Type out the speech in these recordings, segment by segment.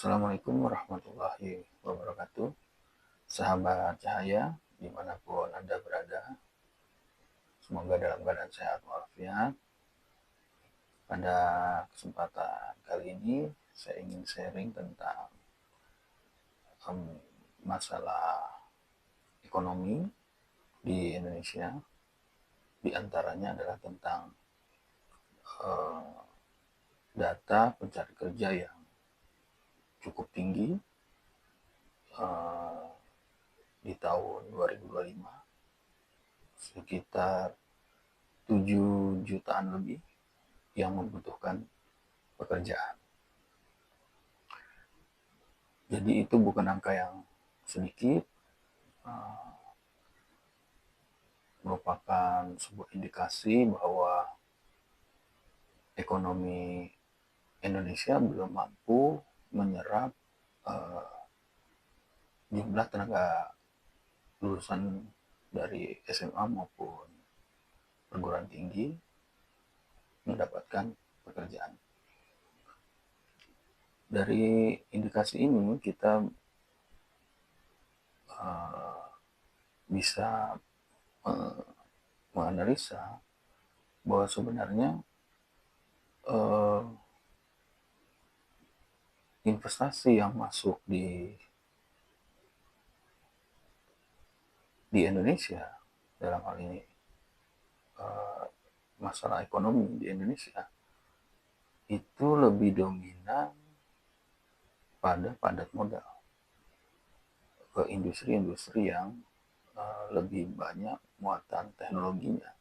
Assalamualaikum warahmatullahi wabarakatuh. Sahabat cahaya, dimanapun Anda berada, semoga dalam keadaan sehat walafiat. Pada kesempatan kali ini, saya ingin sharing tentang masalah ekonomi di Indonesia. Di antaranya adalah tentang data pencari kerja yang cukup tinggi di tahun 2025, sekitar 7 jutaan lebih yang membutuhkan pekerjaan. Jadi itu bukan angka yang sedikit, merupakan sebuah indikasi bahwa ekonomi Indonesia belum mampu menyerap jumlah tenaga lulusan dari SMA maupun perguruan tinggi mendapatkan pekerjaan. Dari indikasi ini kita bisa menganalisa bahwa sebenarnya investasi yang masuk di Indonesia, dalam hal ini masalah ekonomi di Indonesia, itu lebih dominan pada padat modal, ke industri-industri yang lebih banyak muatan teknologinya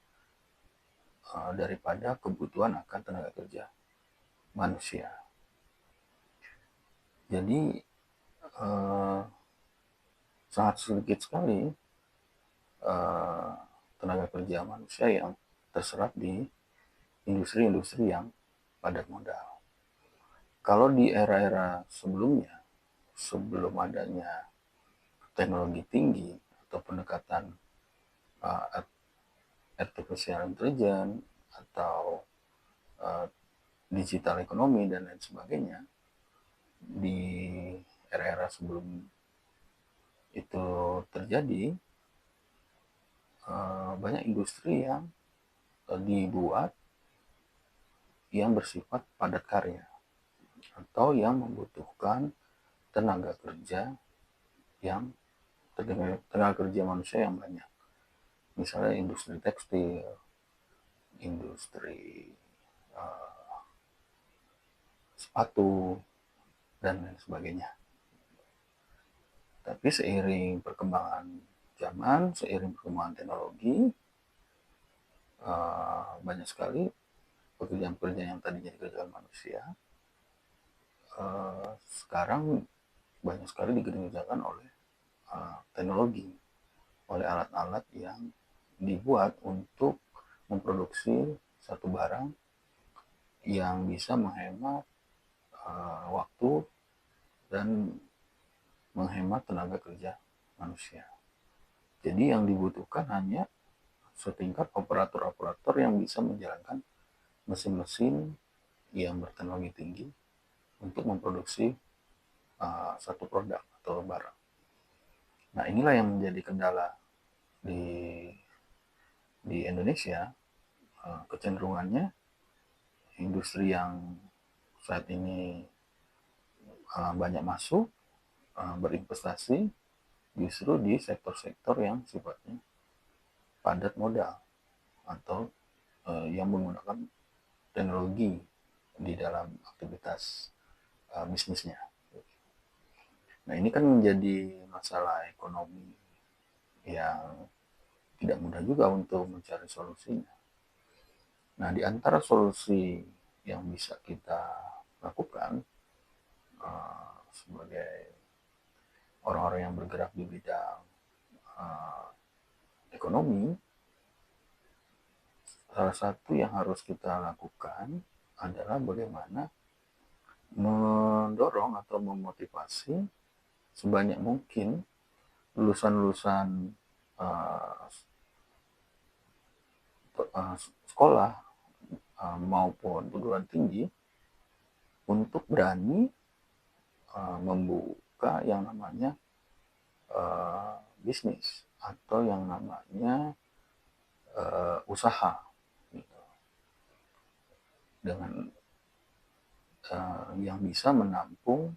daripada kebutuhan akan tenaga kerja manusia. Jadi sangat sedikit sekali tenaga kerja manusia yang terserap di industri-industri yang padat modal. Kalau di era-era sebelumnya, sebelum adanya teknologi tinggi atau pendekatan artificial intelligence atau digital ekonomi dan lain sebagainya, di era-era sebelum itu terjadi, banyak industri yang dibuat yang bersifat padat karya atau yang membutuhkan tenaga kerja manusia yang banyak. Misalnya industri tekstil, industri sepatu, dan lain sebagainya. Tapi seiring perkembangan zaman, seiring perkembangan teknologi, banyak sekali pekerjaan-pekerjaan yang tadinya dikerjakan manusia sekarang banyak sekali dikerjakan oleh teknologi, oleh alat-alat yang dibuat untuk memproduksi satu barang yang bisa menghemat waktu dan menghemat tenaga kerja manusia. Jadi yang dibutuhkan hanya setingkat operator-operator yang bisa menjalankan mesin-mesin yang berteknologi tinggi untuk memproduksi satu produk atau barang. Nah, inilah yang menjadi kendala di Indonesia. Kecenderungannya industri yang saat ini banyak masuk berinvestasi justru di sektor-sektor yang sifatnya padat modal atau yang menggunakan teknologi di dalam aktivitas bisnisnya. Nah, ini kan menjadi masalah ekonomi yang tidak mudah juga untuk mencari solusinya. Nah, di antara solusi yang bisa kita lakukan sebagai orang-orang yang bergerak di bidang ekonomi, salah satu yang harus kita lakukan adalah bagaimana mendorong atau memotivasi sebanyak mungkin lulusan-lulusan sekolah maupun perguruan tinggi untuk berani membuka yang namanya bisnis atau yang namanya usaha gitu, dengan yang bisa menampung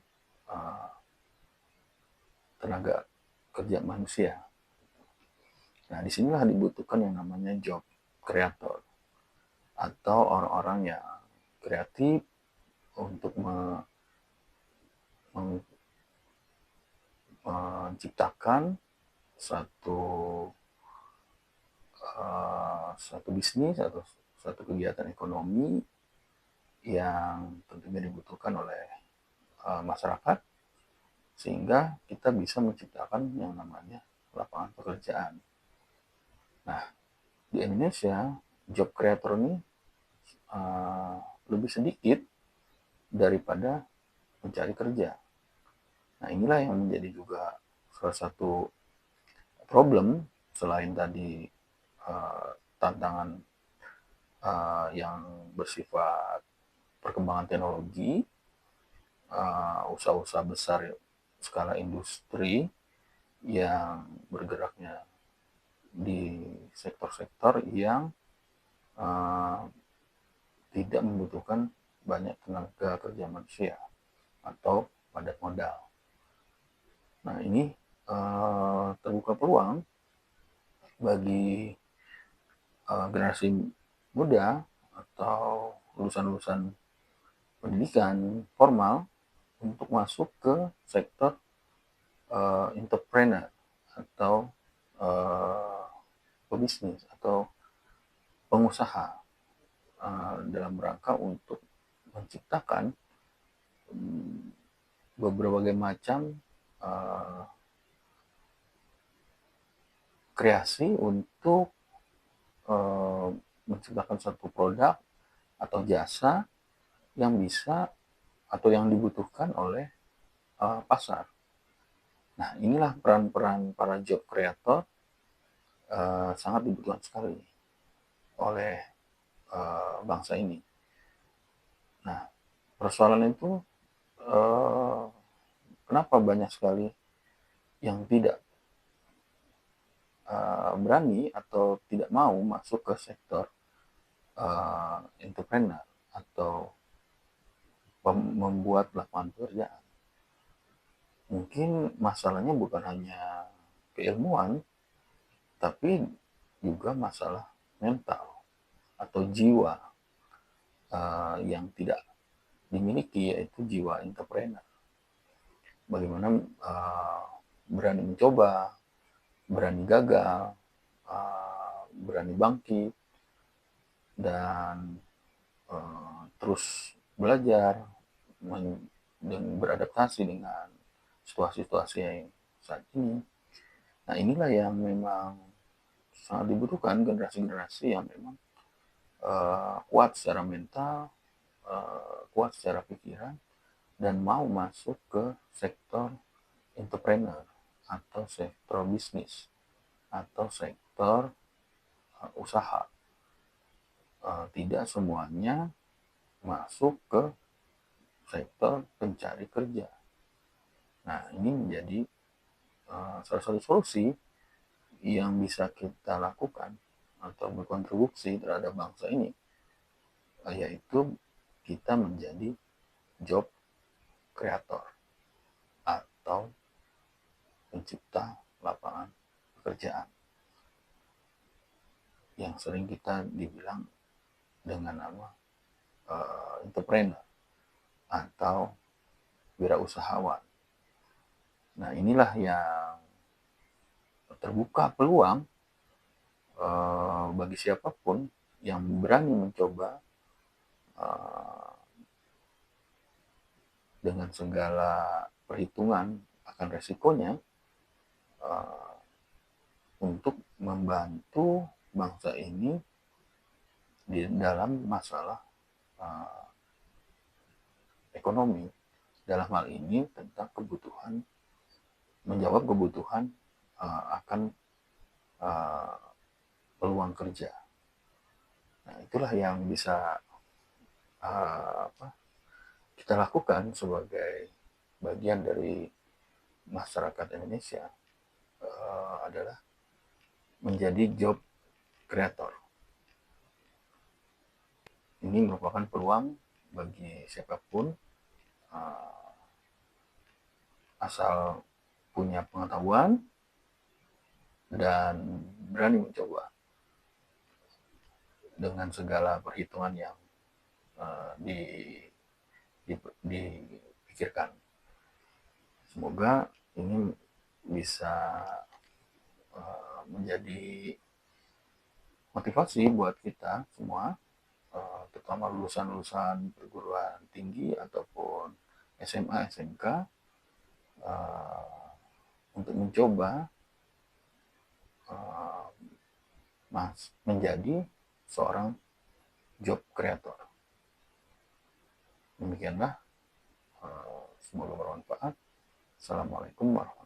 tenaga kerja manusia. Nah, disinilah dibutuhkan yang namanya job creator atau orang-orang yang kreatif untuk menciptakan satu satu bisnis atau satu kegiatan ekonomi yang tentunya dibutuhkan oleh masyarakat, sehingga kita bisa menciptakan yang namanya lapangan pekerjaan. Nah, di Indonesia job creator ini lebih sedikit daripada mencari kerja. Nah, inilah yang menjadi juga salah satu problem selain tadi tantangan yang bersifat perkembangan teknologi, usaha-usaha besar skala industri yang bergeraknya di sektor-sektor yang tidak membutuhkan banyak tenaga kerja manusia atau padat modal. Nah, ini terbuka peluang bagi generasi muda atau lulusan-lulusan pendidikan formal untuk masuk ke sektor entrepreneur atau pebisnis atau pengusaha dalam rangka untuk menciptakan berbagai macam kreasi untuk menciptakan satu produk atau jasa yang bisa atau yang dibutuhkan oleh pasar. Nah, inilah peran-peran para job creator sangat dibutuhkan sekali oleh bangsa ini. Nah, persoalan itu kenapa banyak sekali yang tidak berani atau tidak mau masuk ke sektor entrepreneur atau membuat lapangan pekerjaan. Mungkin masalahnya bukan hanya keilmuan, tapi juga masalah mental atau jiwa yang tidak dimiliki, yaitu jiwa entrepreneur. Bagaimana berani mencoba, berani gagal, berani bangkit, dan terus belajar dan beradaptasi dengan situasi-situasi yang saat ini. Nah, inilah yang memang sangat dibutuhkan generasi-generasi yang memang kuat secara mental, kuat secara pikiran, dan mau masuk ke sektor entrepreneur atau sektor bisnis atau sektor usaha. Tidak semuanya masuk ke sektor pencari kerja. Nah, ini menjadi salah satu solusi yang bisa kita lakukan atau berkontribusi terhadap bangsa ini, yaitu kita menjadi job creator atau pencipta lapangan pekerjaan yang sering kita dibilang dengan nama entrepreneur atau wirausahawan. Nah, inilah yang terbuka peluang bagi siapapun yang berani mencoba dengan segala perhitungan akan resikonya untuk membantu bangsa ini di dalam masalah ekonomi, dalam hal ini tentang kebutuhan, menjawab kebutuhan akan peluang kerja. Nah, itulah yang bisa kita lakukan sebagai bagian dari masyarakat Indonesia adalah menjadi job creator. Ini merupakan peluang bagi siapapun asal punya pengetahuan dan berani mencoba dengan segala perhitungan yang dipikirkan. Semoga ini bisa menjadi motivasi buat kita semua, terutama lulusan-lulusan perguruan tinggi ataupun SMA, SMK, untuk mencoba menjadi seorang job creator. Demikianlah, semoga bermanfaat. Assalamualaikum warahmatullahi wabarakatuh.